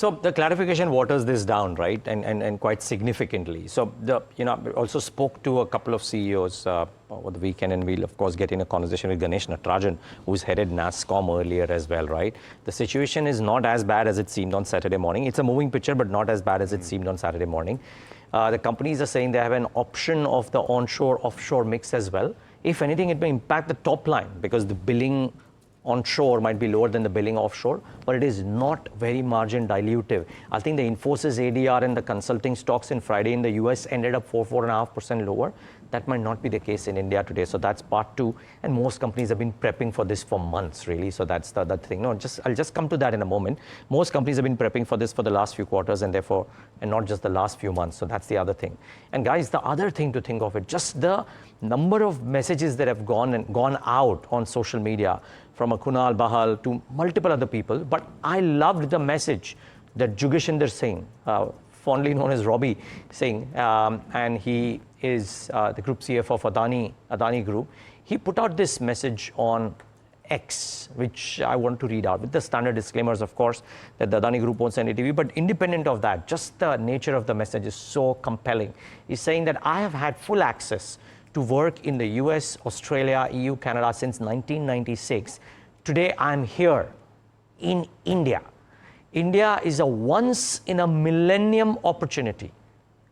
So the clarification waters this down, right, and quite significantly. So I also spoke to a couple of CEOs over the weekend, and we'll of course get in a conversation with Ganesh Natarajan, who's headed NASSCOM earlier as well, right? The situation is not as bad as it seemed on Saturday morning. It's a moving picture, but not as bad as it seemed on Saturday morning. The companies are saying they have an option of the onshore-offshore mix as well. If anything, it may impact the top line because the billing onshore might be lower than the billing offshore, but it is not very margin dilutive. I think the Infosys ADR and the consulting stocks in Friday in the US ended up 4.5% lower. That might not be the case in India today. So that's part two. And most companies have been prepping for this for months, really. So that's the thing. No, I'll just come to that in a moment. Most companies have been prepping for this for the last few quarters and not just the last few months. So that's the other thing. And guys, the other thing to think of it, just the number of messages that have gone out on social media from Kunal Bahal to multiple other people. But I loved the message that Jugeshinder Singh, fondly known as Robbie Singh, and he is the Group CFO of Adani Group. He put out this message on X, which I want to read out with the standard disclaimers, of course, that the Adani Group owns NDTV. But independent of that, just the nature of the message is so compelling. He's saying that I have had full access to work in the US, Australia, EU, Canada since 1996. Today, I'm here in India. India is a once-in-a-millennium opportunity.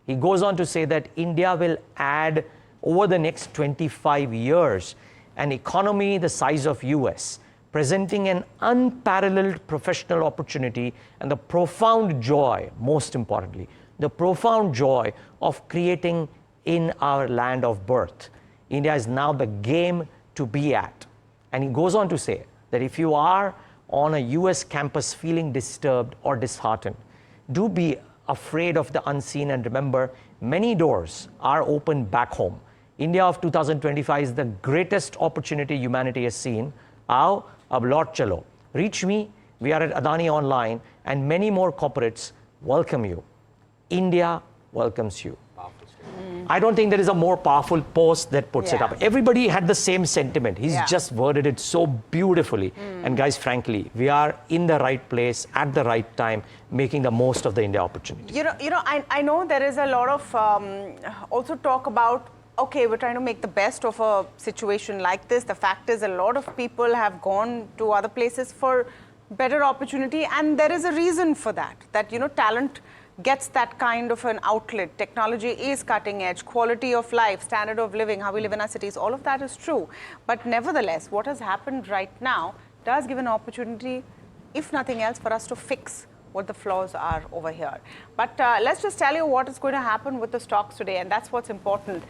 He goes on to say that India will add, over the next 25 years, an economy the size of US, presenting an unparalleled professional opportunity and the profound joy, most importantly, the profound joy of creating in our land of birth. India is now the game to be at. And he goes on to say that if you are on a US campus feeling disturbed or disheartened, do be afraid of the unseen and remember many doors are open back home. India of 2025 is the greatest opportunity humanity has seen. Aao, ab laut chalo. Reach me, we are at Adani Online, and many more corporates welcome you. India welcomes you. I don't think there is a more powerful post that puts it up. Everybody had the same sentiment. He's just worded it so beautifully. And guys, frankly, we are in the right place at the right time, making the most of the India opportunity. I know there is a lot of also talk about, okay, we're trying to make the best of a situation like this. The fact is a lot of people have gone to other places for better opportunity, and there is a reason for that, talent gets that kind of an outlet. Technology is cutting edge, quality of life, standard of living, how we live in our cities, all of that is true. But nevertheless, what has happened right now does give an opportunity, if nothing else, for us to fix what the flaws are over here. But let's just tell you what is going to happen with the stocks today, and that's what's important.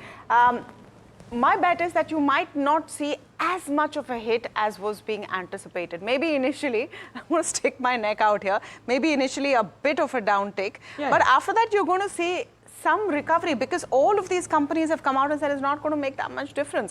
My bet is that you might not see as much of a hit as was being anticipated. Maybe initially, I'm going to stick my neck out here, maybe initially a bit of a downtick. But after that, you're going to see some recovery because all of these companies have come out and said it's not going to make that much difference.